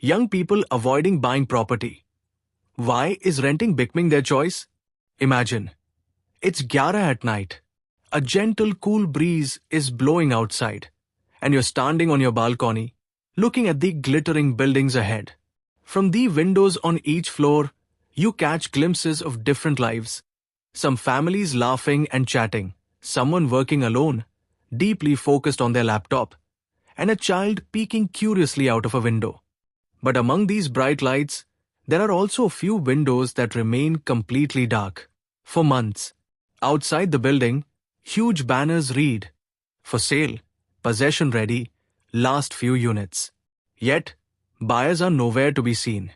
Young people avoiding buying property. Why is renting becoming their choice? Imagine, it's 11 at night. A gentle cool breeze is blowing outside, and you're standing on your balcony, looking at the glittering buildings ahead. From the windows on each floor, you catch glimpses of different lives. Some families laughing and chatting, someone working alone, deeply focused on their laptop, and a child peeking curiously out of a window. But among these bright lights, there are also a few windows that remain completely dark. For months, outside the building, huge banners read, "For sale, possession ready, last few units." Yet, buyers are nowhere to be seen.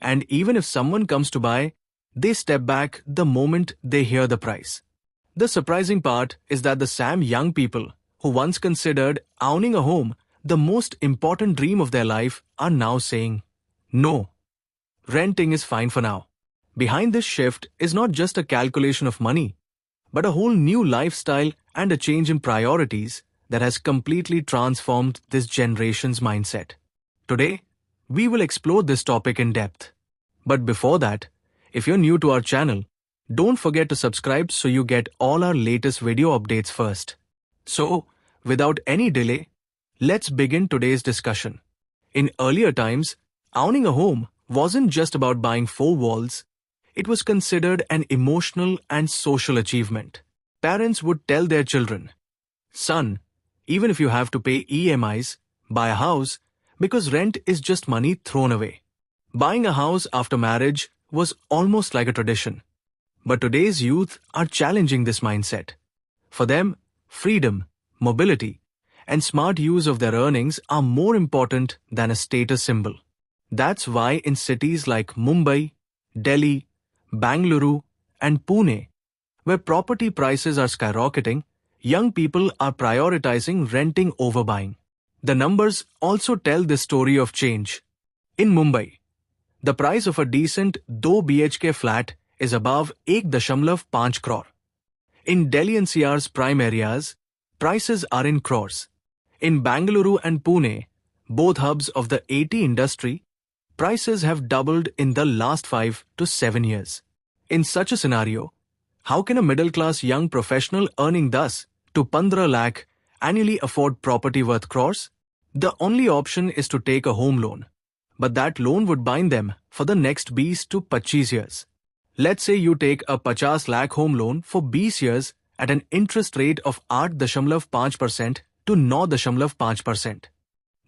And even if someone comes to buy, they step back the moment they hear the price. The surprising part is that the same young people who once considered owning a home the most important dream of their life are now saying, "No, renting is fine for now." Behind this shift is not just a calculation of money, but a whole new lifestyle and a change in priorities that has completely transformed this generation's mindset. Today, we will explore this topic in depth. But before that, if you're new to our channel, don't forget to subscribe so you get all our latest video updates first. So, without any delay, let's begin today's discussion. In earlier times, owning a home wasn't just about buying four walls. It was considered an emotional and social achievement. Parents would tell their children, "Son, even if you have to pay EMIs, buy a house, because rent is just money thrown away." Buying a house after marriage was almost like a tradition. But today's youth are challenging this mindset. For them, freedom, mobility, and smart use of their earnings are more important than a status symbol. That's why in cities like Mumbai, Delhi, Bangalore, and Pune, where property prices are skyrocketing, young people are prioritizing renting over buying. The numbers also tell the story of change. In Mumbai, the price of a decent 2 BHK flat is above 1.5 crore. In Delhi NCR's prime areas, prices are in crores. In Bangalore and Pune, both hubs of the IT industry, prices have doubled in the last 5 to 7 years. In such a scenario, how can a middle-class young professional earning thus to 15 lakh annually afford property worth crores? The only option is to take a home loan. But that loan would bind them for the next 20 to 25 years. Let's say you take a 50 lakh home loan for 20 years at an interest rate of 8.5% to 9.5%.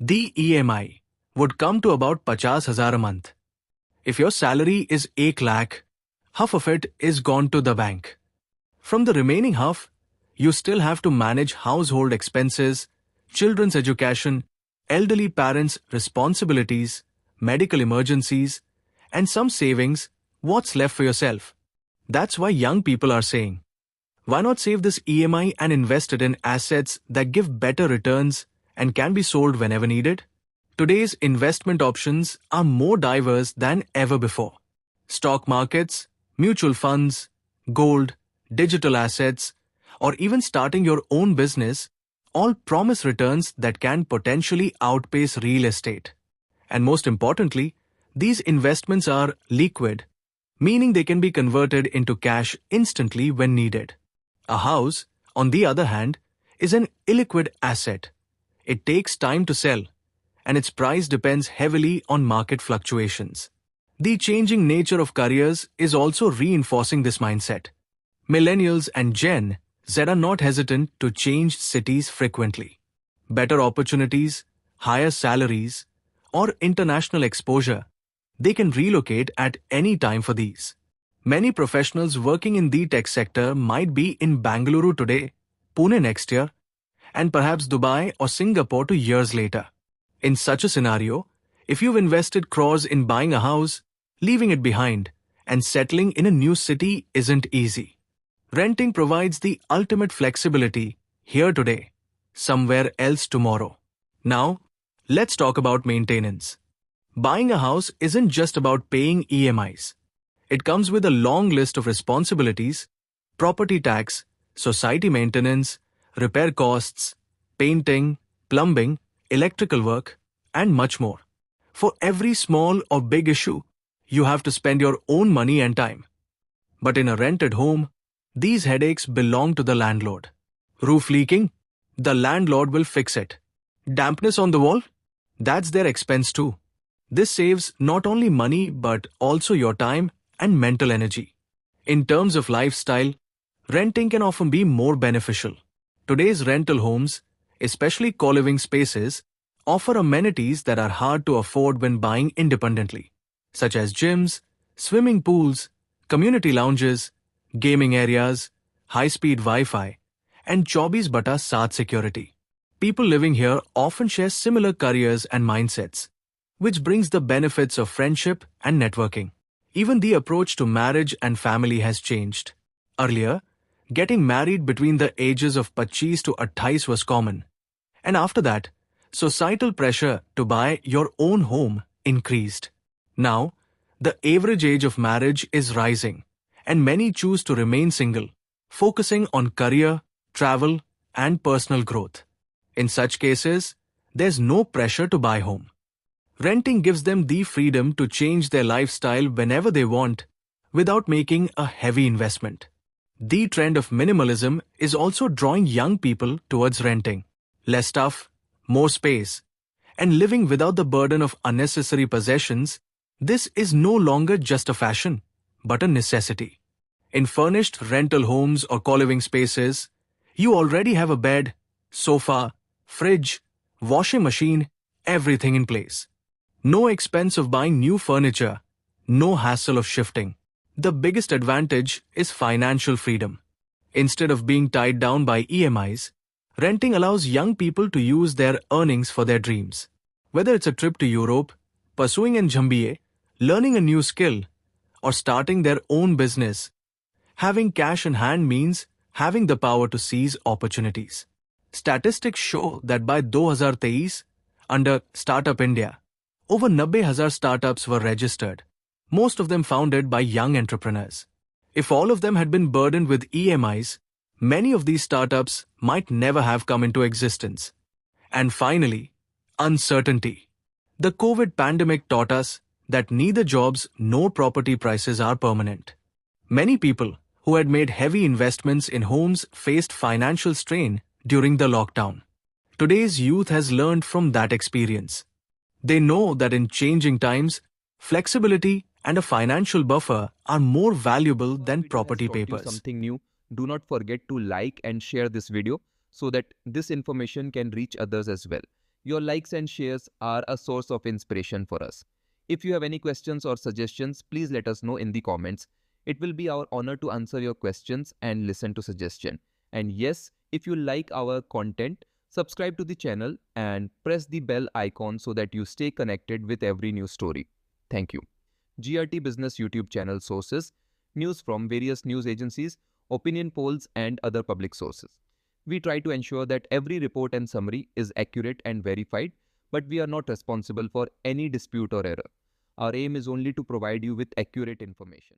The EMI would come to about 50,000 a month. If your salary is 1 lakh, half of it is gone to the bank. From the remaining half, you still have to manage household expenses, children's education, elderly parents' responsibilities, medical emergencies, and some savings. What's left for yourself? That's why young people are saying, why not save this EMI and invest it in assets that give better returns and can be sold whenever needed? Today's investment options are more diverse than ever before. Stock markets, mutual funds, gold, digital assets, or even starting your own business all promise returns that can potentially outpace real estate. And most importantly, these investments are liquid, meaning they can be converted into cash instantly when needed. A house, on the other hand, is an illiquid asset. It takes time to sell, and its price depends heavily on market fluctuations. The changing nature of careers is also reinforcing this mindset. Millennials and Gen Z are not hesitant to change cities frequently. Better opportunities, higher salaries, or international exposure, they can relocate at any time for these. Many professionals working in the tech sector might be in Bangalore today, Pune next year, and perhaps Dubai or Singapore 2 years later. In such a scenario, if you've invested crores in buying a house, leaving it behind and settling in a new city isn't easy. Renting provides the ultimate flexibility, here today, somewhere else tomorrow. Now, let's talk about maintenance. Buying a house isn't just about paying EMIs. It comes with a long list of responsibilities: property tax, society maintenance, repair costs, painting, plumbing, electrical work, and much more. For every small or big issue, you have to spend your own money and time. But in a rented home, these headaches belong to the landlord. Roof leaking? The landlord will fix it. Dampness on the wall? That's their expense too. This saves not only money but also your time and mental energy. In terms of lifestyle, renting can often be more beneficial. Today's rental homes, especially co-living spaces, offer amenities that are hard to afford when buying independently, such as gyms, swimming pools, community lounges, gaming areas, high-speed Wi-Fi, and 24 bata 7 security. People living here often share similar careers and mindsets, which brings the benefits of friendship and networking. Even the approach to marriage and family has changed. Earlier, getting married between the ages of 25 to 28 was common. And after that, societal pressure to buy your own home increased. Now, the average age of marriage is rising, and many choose to remain single, focusing on career, travel, and personal growth. In such cases, there's no pressure to buy home. Renting gives them the freedom to change their lifestyle whenever they want without making a heavy investment. The trend of minimalism is also drawing young people towards renting. Less stuff, more space, and living without the burden of unnecessary possessions. This is no longer just a fashion, but a necessity. In furnished rental homes or co-living spaces, you already have a bed, sofa, fridge, washing machine, everything in place. No expense of buying new furniture, no hassle of shifting. The biggest advantage is financial freedom. Instead of being tied down by EMIs, renting allows young people to use their earnings for their dreams. Whether it's a trip to Europe, pursuing an MBA, learning a new skill, or starting their own business, having cash in hand means having the power to seize opportunities. Statistics show that by 2023, under Startup India, over 90,000 startups were registered, most of them founded by young entrepreneurs. If all of them had been burdened with EMIs, many of these startups might never have come into existence. And finally, uncertainty. The COVID pandemic taught us that neither jobs nor property prices are permanent. Many people who had made heavy investments in homes faced financial strain during the lockdown. Today's youth has learned from that experience. They know that in changing times, flexibility and a financial buffer are more valuable than property papers. Something new. Do not forget to like and share this video so that this information can reach others as well. Your likes and shares are a source of inspiration for us. If you have any questions or suggestions, please let us know in the comments. It will be our honor to answer your questions and listen to suggestions. And yes, if you like our content, subscribe to the channel and press the bell icon so that you stay connected with every new story. Thank you. GRT Business YouTube channel sources, news from various news agencies, opinion polls and other public sources. We try to ensure that every report and summary is accurate and verified, but we are not responsible for any dispute or error. Our aim is only to provide you with accurate information.